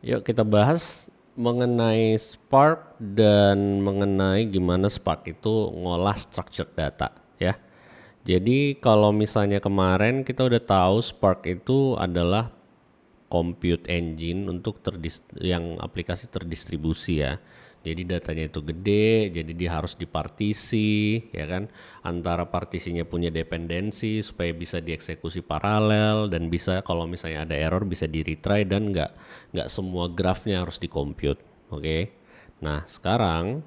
Yuk kita bahas mengenai Spark dan mengenai gimana Spark itu ngolah structured data ya. Jadi kalau misalnya kemarin kita udah tahu Spark itu adalah compute engine untuk yang aplikasi terdistribusi ya. Jadi datanya itu gede, jadi dia harus dipartisi, ya kan? Antara partisinya punya dependensi supaya bisa dieksekusi paralel dan bisa kalau misalnya ada error bisa di retry dan nggak semua graphnya harus dikompute, oke? Nah sekarang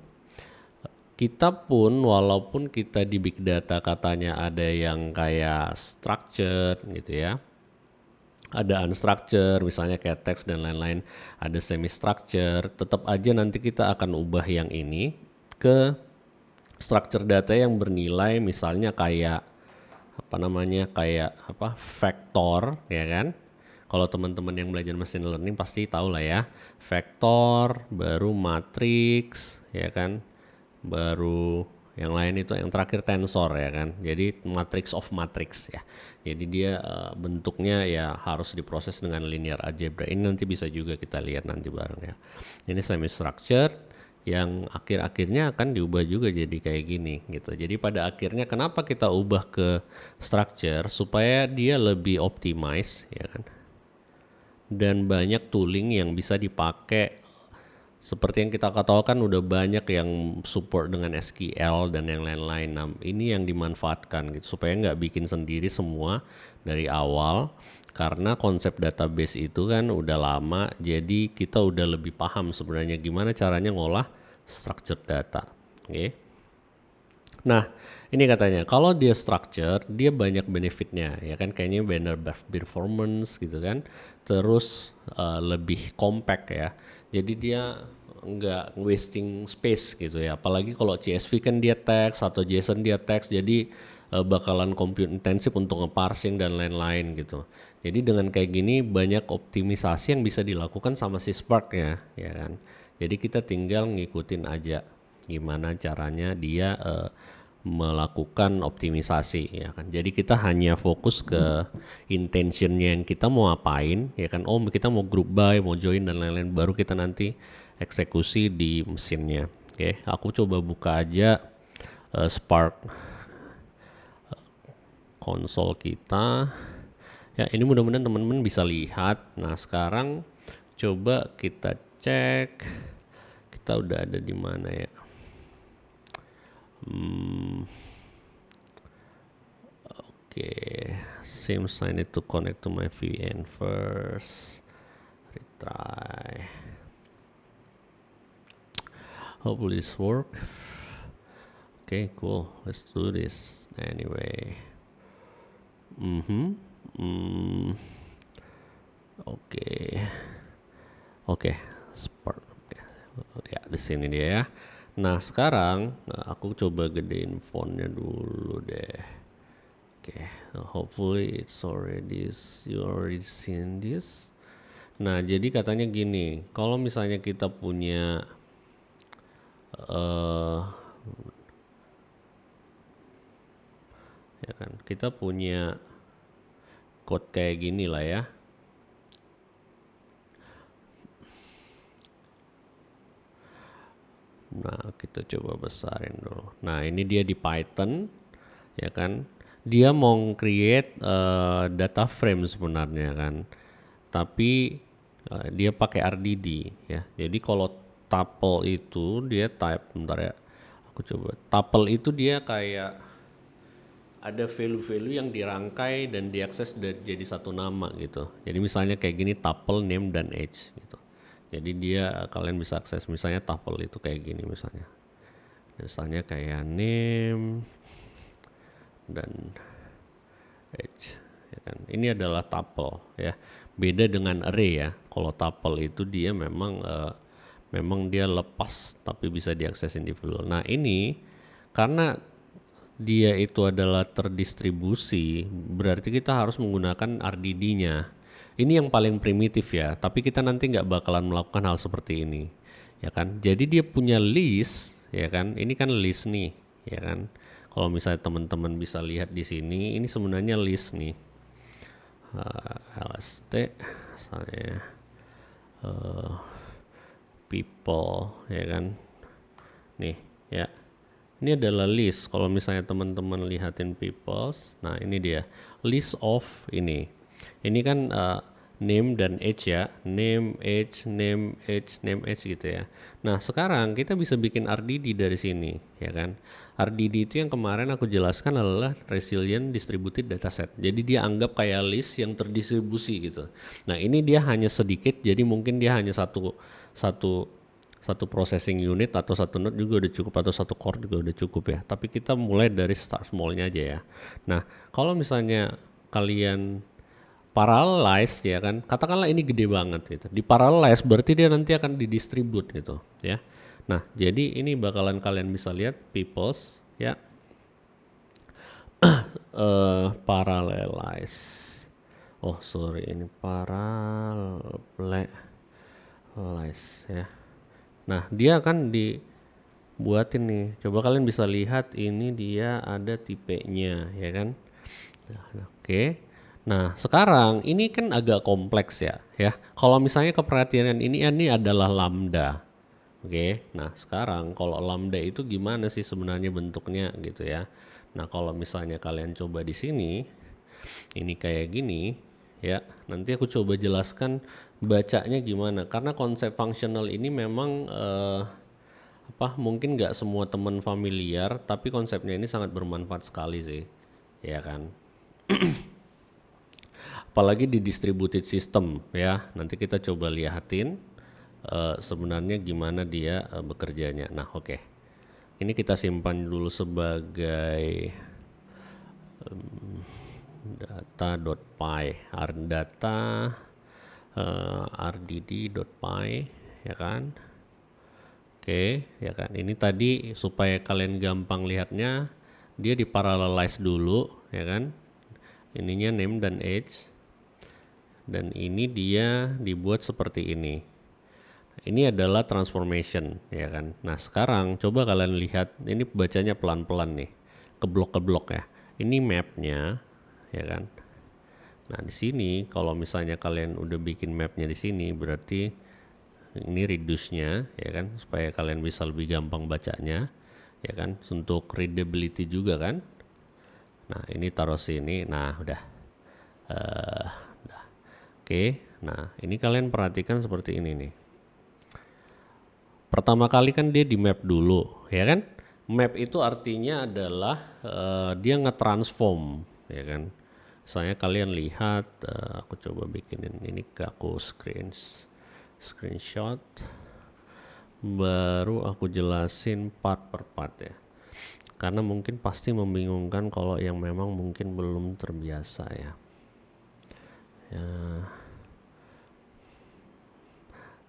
kita pun walaupun kita di big data katanya ada yang kayak structured gitu ya, ada unstructured misalnya kayak teks dan lain-lain, ada semi structure, tetap aja nanti kita akan ubah yang ini ke structure data yang bernilai misalnya kayak apa namanya kayak apa vektor ya kan. Kalau teman-teman yang belajar machine learning pasti tahu lah ya, vektor baru matriks ya kan, baru yang lain itu yang terakhir tensor ya kan. Jadi matrix of matrix ya. Jadi dia bentuknya ya harus diproses dengan linear algebra. Ini nanti bisa juga kita lihat nanti bareng ya. Ini semi structure yang akhir-akhirnya akan diubah juga jadi kayak gini gitu. Jadi pada akhirnya kenapa kita ubah ke structure supaya dia lebih optimize ya kan. Dan banyak tooling yang bisa dipakai seperti yang kita katakan udah banyak yang support dengan SQL dan yang lain-lain. Nah, ini yang dimanfaatkan gitu supaya nggak bikin sendiri semua dari awal karena konsep database itu kan udah lama jadi kita udah lebih paham sebenarnya gimana caranya ngolah structured data. Oke. Nah, ini katanya kalau dia structure dia banyak benefitnya ya kan kayaknya better performance gitu kan. Terus lebih compact ya. Jadi dia nggak wasting space gitu ya. Apalagi kalau CSV kan dia teks atau JSON dia teks jadi bakalan compute intensif untuk ngeparsing dan lain-lain gitu. Jadi dengan kayak gini banyak optimisasi yang bisa dilakukan sama si Spark ya kan. Jadi kita tinggal ngikutin aja gimana caranya dia melakukan optimisasi ya kan. Jadi kita hanya fokus ke intentionnya yang kita mau apain ya kan. Oh kita mau group by, mau join dan lain-lain baru kita nanti eksekusi di mesinnya. Oke, aku coba buka aja Spark konsol kita. Ya ini mudah-mudahan teman-teman bisa lihat. Nah sekarang coba kita cek kita udah ada di mana ya. Okay, seems I need to connect to my VN first. Retry. Hopefully this work. Okay, cool. Let's do this anyway. Oke, Spark. Ya, di sini dia ya. Nah, sekarang aku coba gedein fontnya dulu deh. Oke, hopefully it's already you already seen this. Nah, jadi katanya gini, kalau misalnya kita punya ya kan, kita punya code kayak gini lah ya. Nah, kita coba besarin dulu. Nah, ini dia di Python, ya kan. Dia mau create data frame sebenarnya kan. Tapi dia pakai RDD ya. Jadi kalau tuple itu dia type bentar ya. Aku coba. Tuple itu dia kayak ada value-value yang dirangkai dan diakses jadi satu nama gitu. Jadi misalnya kayak gini tuple name dan age gitu. Jadi dia kalian bisa akses misalnya tuple itu kayak gini misalnya. Misalnya kayak name dan age ya kan. Ini adalah tuple ya. Beda dengan array ya. Kalau tuple itu dia memang dia lepas tapi bisa diakses individual. Nah, ini karena dia itu adalah terdistribusi, berarti kita harus menggunakan RDD-nya. Ini yang paling primitif ya, tapi kita nanti nggak bakalan melakukan hal seperti ini, ya kan? Jadi dia punya list, ya kan? Ini kan list nih, ya kan? Kalau misalnya teman-teman bisa lihat di sini, ini sebenarnya list nih, LST, misalnya eh, people, ya kan. Nih, ya. Ini adalah list. Kalau misalnya teman-teman lihatin peoples, nah ini dia list of ini. Ini kan name dan age ya, name, age, name, age, name, age gitu ya. Nah sekarang kita bisa bikin RDD dari sini, ya kan. RDD itu yang kemarin aku jelaskan adalah resilient distributed dataset. Jadi dia anggap kayak list yang terdistribusi gitu. Nah ini dia hanya sedikit, jadi mungkin dia hanya satu satu processing unit atau satu node juga udah cukup, atau satu core juga udah cukup ya. Tapi kita mulai dari start small-nya aja ya. Nah, kalau misalnya kalian parallelize ya kan, katakanlah ini gede banget gitu. Di parallelize berarti dia nanti akan didistribute gitu ya. Nah, jadi ini bakalan kalian bisa lihat peoples ya. Parallelize. Oh, sorry, ini parallelize ya. Nah, dia akan dibuatin nih. Coba kalian bisa lihat ini dia ada tipenya, ya kan? Nah, oke. Nah, sekarang ini kan agak kompleks ya. Kalau misalnya keperhatian ini adalah lambda. Oke. Nah, sekarang kalau lambda itu gimana sih sebenarnya bentuknya gitu ya. Nah, kalau misalnya kalian coba di sini, ini kayak gini ya. Nanti aku coba jelaskan bacanya gimana, karena konsep fungsional ini memang mungkin nggak semua teman familiar, tapi konsepnya ini sangat bermanfaat sekali sih, ya kan. Apalagi di distributed system ya. Nanti kita coba lihatin sebenarnya gimana dia bekerjanya. Nah, oke. Ini kita simpan dulu sebagai data.py, data rdd.py, ya kan. Oke, ya kan. Ini tadi supaya kalian gampang lihatnya, dia diparallelize dulu, ya kan. Ininya name dan age. Dan ini dia dibuat seperti ini. Ini adalah transformation, ya kan. Nah, sekarang coba kalian lihat, ini bacanya pelan-pelan nih. Ke blok ya. Ini mapnya, ya kan. Nah, di sini kalau misalnya kalian udah bikin mapnya di sini, berarti ini reduce-nya, ya kan, supaya kalian bisa lebih gampang bacanya, ya kan, untuk readability juga kan. Nah, ini taruh sini. Nah, udah. Oke. Nah, ini kalian perhatikan seperti ini nih. Pertama kali kan dia di map dulu, ya kan. Map itu artinya adalah dia nge-transform, ya kan. Misalnya kalian lihat, aku coba bikinin ini ke aku screenshot, baru aku jelasin part per part ya, karena mungkin pasti membingungkan kalau yang memang mungkin belum terbiasa ya.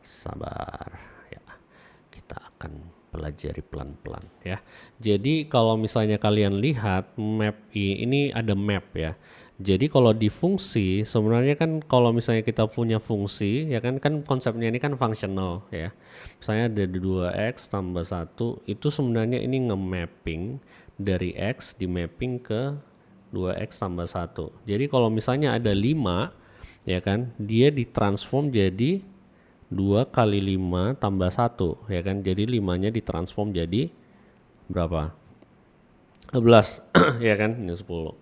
Sabar ya, kita akan pelajari pelan-pelan ya. Jadi kalau misalnya kalian lihat map ini ada map ya. Jadi kalau di fungsi sebenarnya kan, kalau misalnya kita punya fungsi ya kan konsepnya ini kan fungsional ya. Misalnya ada 2x tambah 1, itu sebenarnya ini nge-mapping dari x di mapping ke 2x tambah 1. Jadi kalau misalnya ada 5 ya kan, dia ditransform jadi 2 kali 5 tambah 1 ya kan. Jadi 5-nya ditransform jadi berapa? 11 ya kan, ini 10.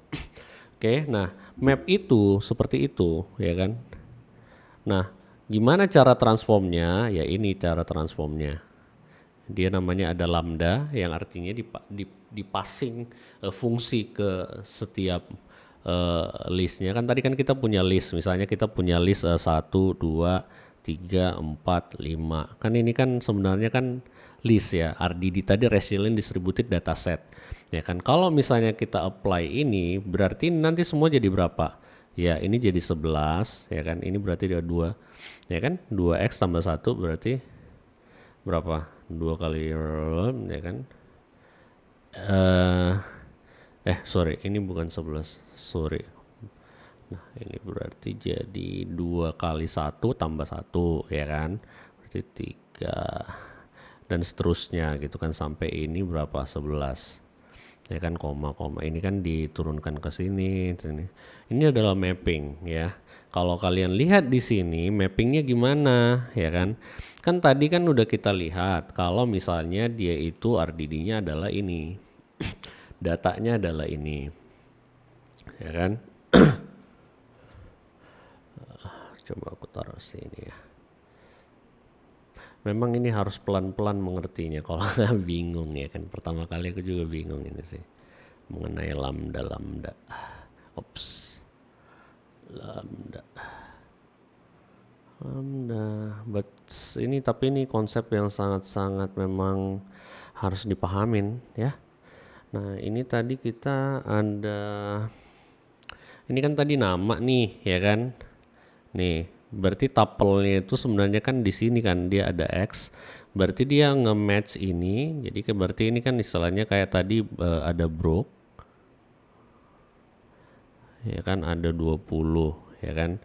Oke, nah map itu seperti itu ya kan. Nah, gimana cara transformnya? Ya ini cara transformnya. Dia namanya ada lambda yang artinya dipassing fungsi ke setiap listnya. Kan tadi kan kita punya list, misalnya kita punya list 1, 2, 3, 4, 5. Kan ini kan sebenarnya kan list ya. RDD tadi resilient distributed dataset. Ya kan, kalau misalnya kita apply ini berarti nanti semua jadi berapa? Ya, ini jadi 11 ya kan. Ini berarti ada 2. Ya kan? 2x tambah 1 berarti berapa? 2 kali ya kan? Sorry, ini bukan 11. Sorry. Nah, ini berarti jadi 2 kali 1 tambah 1 ya kan? Berarti 3 dan seterusnya gitu kan, sampai ini berapa? 11. ya kan, koma ini kan diturunkan ke sini, sini. Ini adalah mapping ya. Kalau kalian lihat di sini mappingnya gimana ya kan? Kan tadi kan udah kita lihat kalau misalnya dia itu RDD-nya adalah ini, datanya adalah ini, ya kan? Coba aku taruh sini ya. Memang ini harus pelan-pelan mengertinya, kalau nggak bingung ya kan. Pertama kali aku juga bingung ini sih mengenai lambda. Ops, lambda. But ini tapi ini konsep yang sangat-sangat memang harus dipahamin ya. Nah ini tadi kita ada, ini kan tadi nama nih ya kan. Nih, berarti tuple-nya itu sebenarnya kan di sini kan dia ada X. Berarti dia nge-match ini. Jadi berarti ini kan istilahnya kayak tadi ada broke. Ya kan ada 20 ya kan.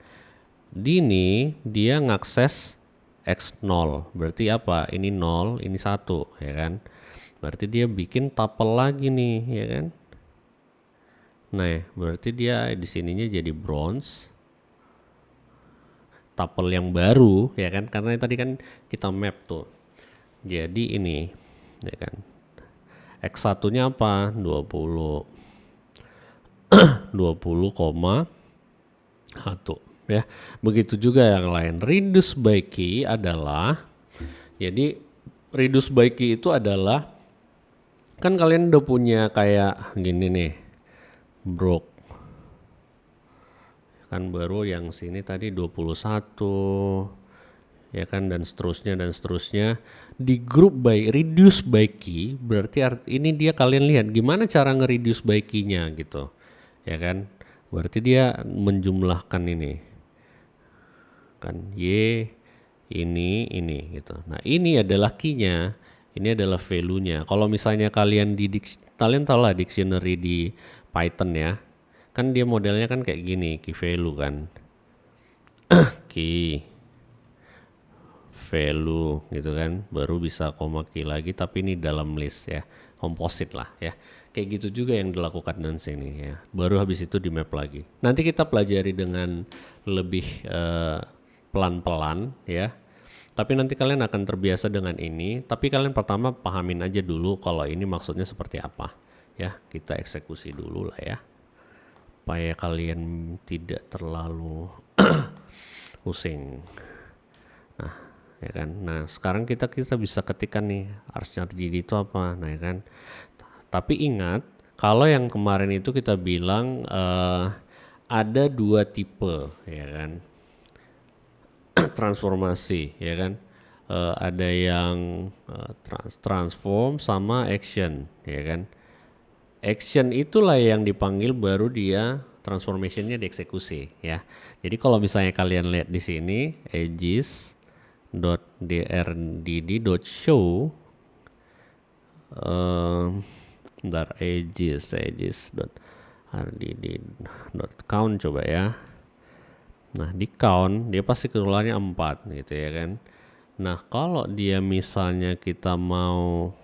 Di ini dia ngakses X0. Berarti apa? Ini 0, ini 1 ya kan. Berarti dia bikin tuple lagi nih ya kan. Nah, berarti dia di sininya jadi bronze. Tuple yang baru ya kan, karena tadi kan kita map tuh. Jadi ini ya kan. X1 nya apa? 20 20,1 ya. Begitu juga yang lain. Reduce by key adalah, jadi reduce by key itu adalah, kan kalian udah punya kayak gini nih, broke kan, baru yang sini tadi 21 ya kan, dan seterusnya di group by reduce by key. Berarti ini dia, kalian lihat gimana cara nge-reduce by key-nya gitu ya kan. Berarti dia menjumlahkan ini kan, Y ini gitu. Nah ini adalah key-nya, ini adalah value-nya. Kalau misalnya kalian kalian tahu lah dictionary di Python ya, kan dia modelnya kan kayak gini, key value kan. Key value gitu kan, baru bisa koma key lagi, tapi ini dalam list ya, komposit lah ya. Kayak gitu juga yang dilakukan dan sini ya. Baru habis itu di map lagi. Nanti kita pelajari dengan lebih pelan-pelan ya. Tapi nanti kalian akan terbiasa dengan ini. Tapi kalian pertama pahamin aja dulu kalau ini maksudnya seperti apa ya. Kita eksekusi dulu lah ya, supaya kalian tidak terlalu pusing. Nah ya kan. Nah sekarang kita bisa ketikkan nih RDD itu apa. Nah ya kan. Tapi ingat, kalau yang kemarin itu kita bilang ada dua tipe ya kan, transformasi ya kan. Ada yang transform sama action ya kan. Action itulah yang dipanggil, baru dia transformationnya dieksekusi ya. Jadi kalau misalnya kalian lihat di sini aegis.drdd.show aegis.rdd.count coba ya. Nah di count dia pasti keluarnya 4 gitu ya kan. Nah kalau dia misalnya kita mau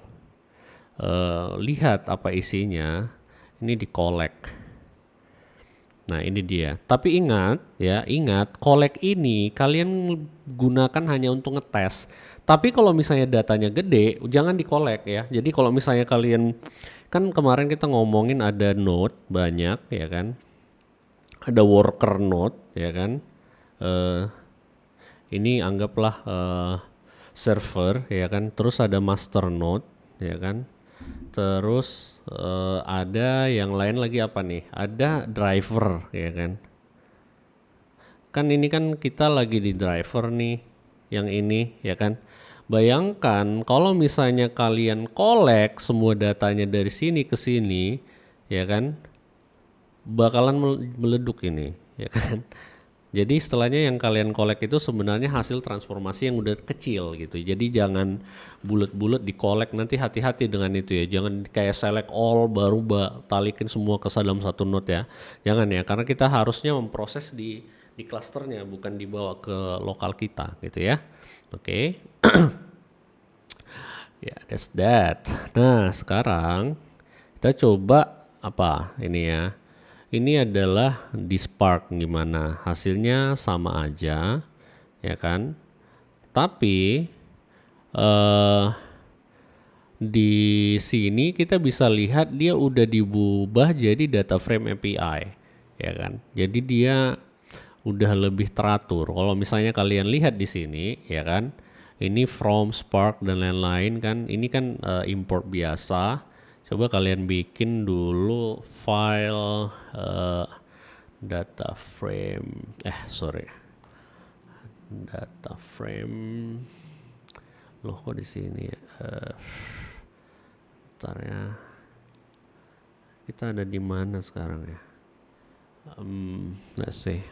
lihat apa isinya, ini di collect. Nah ini dia. Tapi ingat ya, collect ini kalian gunakan hanya untuk ngetes. Tapi kalau misalnya datanya gede, jangan di collect ya. Jadi kalau misalnya kalian, kan kemarin kita ngomongin ada node banyak ya kan, ada worker node ya kan. Ini anggaplah server ya kan. Terus ada master node ya kan. Terus ada yang lain lagi apa nih? Ada driver ya kan. Kan ini kan kita lagi di driver nih, yang ini ya kan. Bayangkan kalau misalnya kalian collect semua datanya dari sini ke sini ya kan, bakalan meleduk ini ya kan. Jadi istilahnya yang kalian collect itu sebenarnya hasil transformasi yang udah kecil gitu. Jadi jangan bulat-bulat di collect, nanti hati-hati dengan itu ya. Jangan kayak select all baru talikin semua ke dalam satu node ya. Jangan ya, karena kita harusnya memproses di klasternya, bukan dibawa ke lokal kita gitu ya. Oke. Ya, that's that. Nah, sekarang kita coba apa ini ya. Ini adalah di Spark gimana, hasilnya sama aja ya kan, tapi di sini kita bisa lihat dia udah diubah jadi data frame API ya kan, jadi dia udah lebih teratur. Kalau misalnya kalian lihat di sini ya kan, ini from Spark dan lain-lain kan, ini kan import biasa. Coba kalian bikin dulu file data frame, data frame. Loh kok di sini ya? Bentar ya. Kita ada di mana sekarang ya? Let's see.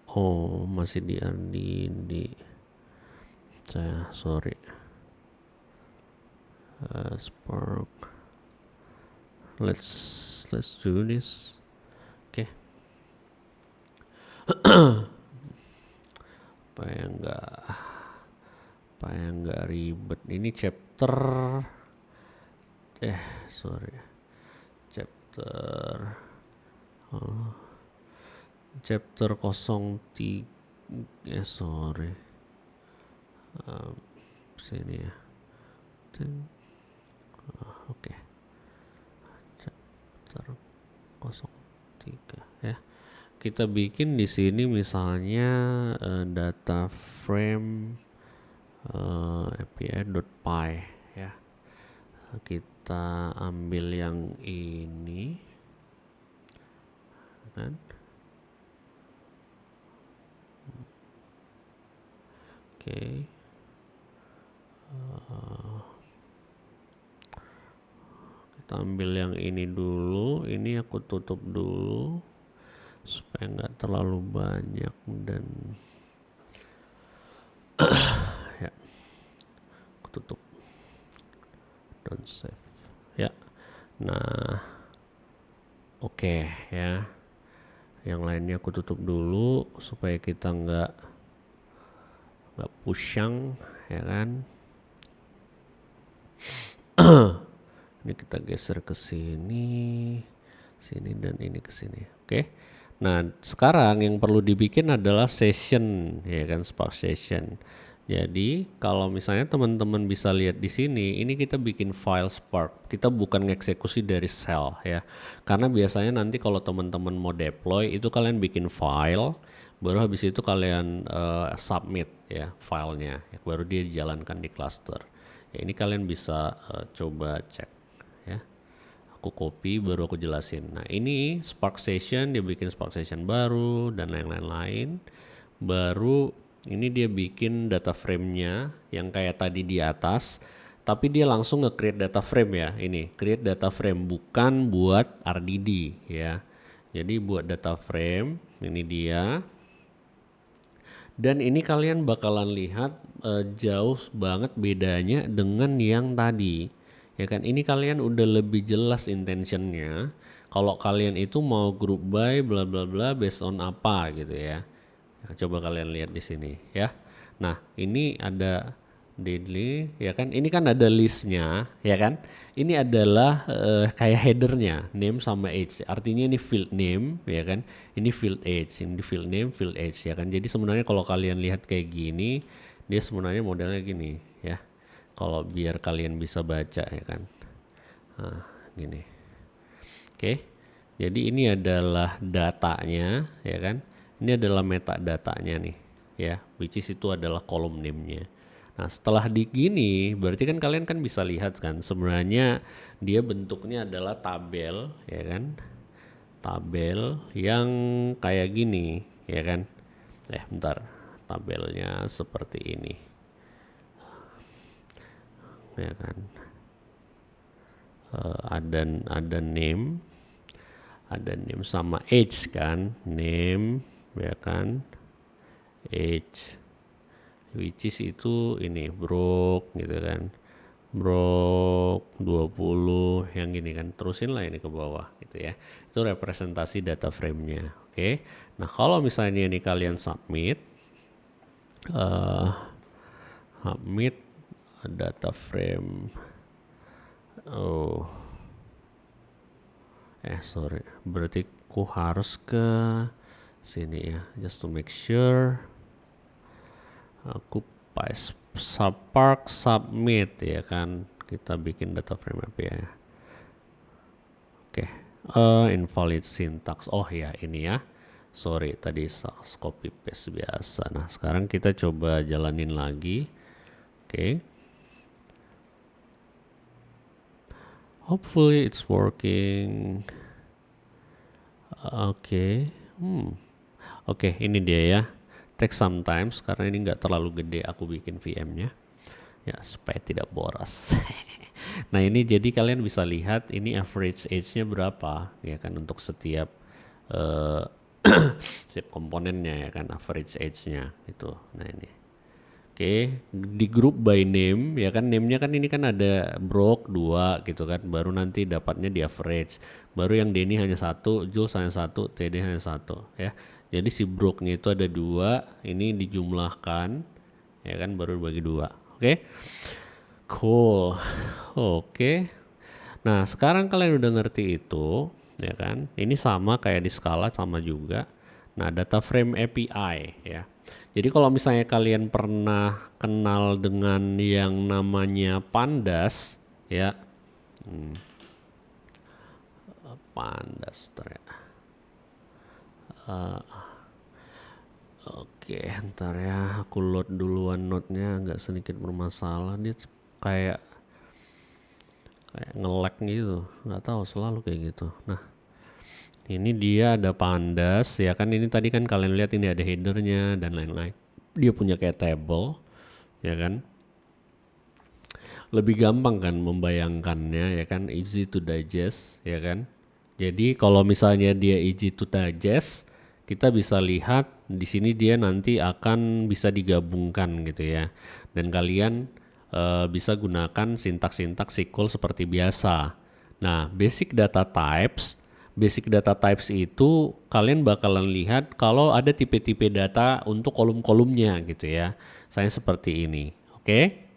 Oh, masih di saya sorry. Spark. Let's do this. Oke. Supaya nggak ribet. Ini chapter chapter 03 sini ya. Oke. Chapter 03 ya. Kita bikin di sini misalnya data frame api.py ya. Kita ambil yang ini kan. Oke. Kita ambil yang ini dulu, ini aku tutup dulu supaya nggak terlalu banyak dan ya, aku tutup, don't save ya. Nah oke ya, yang lainnya aku tutup dulu supaya kita nggak pushang ya kan. Ini kita geser ke sini dan ini ke sini. Oke. Nah, sekarang yang perlu dibikin adalah session ya kan, Spark session. Jadi, kalau misalnya teman-teman bisa lihat di sini, ini kita bikin file Spark. Kita bukan ngeksekusi dari shell ya. Karena biasanya nanti kalau teman-teman mau deploy itu kalian bikin file, baru habis itu kalian submit ya filenya, baru dia dijalankan di cluster. Ya, ini kalian bisa coba cek ya. Aku copy baru aku jelasin. Nah, ini Spark Session, dia bikin Spark Session baru dan lain-lain. Baru ini dia bikin data frame-nya yang kayak tadi di atas, tapi dia langsung nge-create data frame ya. Ini create data frame, bukan buat RDD ya. Jadi buat data frame, ini dia. Dan ini kalian bakalan lihat jauh banget bedanya dengan yang tadi. Ya kan, ini kalian udah lebih jelas intentionnya. Kalau kalian itu mau group by bla bla bla based on apa gitu ya. Coba kalian lihat di sini ya. Nah, ini ada daily ya kan. Ini kan ada listnya ya kan. Ini adalah kayak headernya, name sama age. Artinya ini field name ya kan. Ini field age, ini field name, field age ya kan. Jadi sebenarnya kalau kalian lihat kayak gini, dia sebenarnya modelnya gini ya. Kalau biar kalian bisa baca ya kan. Nah, gini. Oke. Jadi ini adalah datanya ya kan. Ini adalah metadatanya nih ya, which is itu adalah kolom name-nya. Nah, setelah di gini berarti kan kalian kan bisa lihat kan sebenarnya dia bentuknya adalah tabel ya kan. Tabel yang kayak gini ya kan. Bentar. Tabelnya seperti ini. Ya kan. Ada name sama age kan, name ya kan, age which is itu ini broke gitu kan, broke 20 yang gini kan, terusin lah ini ke bawah gitu ya. Itu representasi data frame-nya. Oke. Nah, kalau misalnya ini kalian submit data frame Sorry, berarti ku harus ke sini ya, just to make sure. Aku Spark submit ya kan, kita bikin data frame API ya. Oke, invalid syntax. Oh ya ini ya, sorry tadi copy paste biasa. Nah sekarang kita coba jalanin lagi. Oke, hopefully it's working. Oke. Oke, ini dia ya. Take sometimes karena ini nggak terlalu gede aku bikin VM-nya. Ya, supaya tidak boros. Nah, ini jadi kalian bisa lihat ini average age-nya berapa ya kan untuk setiap eh setiap komponennya ya kan, average age-nya itu. Nah, ini. Oke, di group by name ya kan, name-nya kan ini kan ada Brock 2 gitu kan, baru nanti dapatnya di average. Baru yang Denny hanya 1, Jules hanya 1, TD hanya 1 ya. Jadi si Brock-nya itu ada 2, ini dijumlahkan ya kan baru bagi 2. Oke. Cool. Oke. Nah, sekarang kalian udah ngerti itu ya kan. Ini sama kayak di skala sama juga. Nah, data frame API ya. Jadi kalau misalnya kalian pernah kenal dengan yang namanya pandas ya, pandas ternyata. Oke, ntar ya aku load duluan node-nya, agak sedikit bermasalah, dia kayak nge-lag gitu, nggak tahu selalu kayak gitu. Nah, ini dia ada pandas ya kan, ini tadi kan kalian lihat ini ada headernya dan lain-lain. Dia punya kayak table ya kan. Lebih gampang kan membayangkannya ya kan, easy to digest ya kan. Jadi kalau misalnya dia easy to digest, kita bisa lihat di sini dia nanti akan bisa digabungkan gitu ya. Dan kalian bisa gunakan sintaks-sintaks SQL seperti biasa. Nah, basic data types itu kalian bakalan lihat kalau ada tipe-tipe data untuk kolom-kolomnya gitu ya. Saya seperti ini. Oke?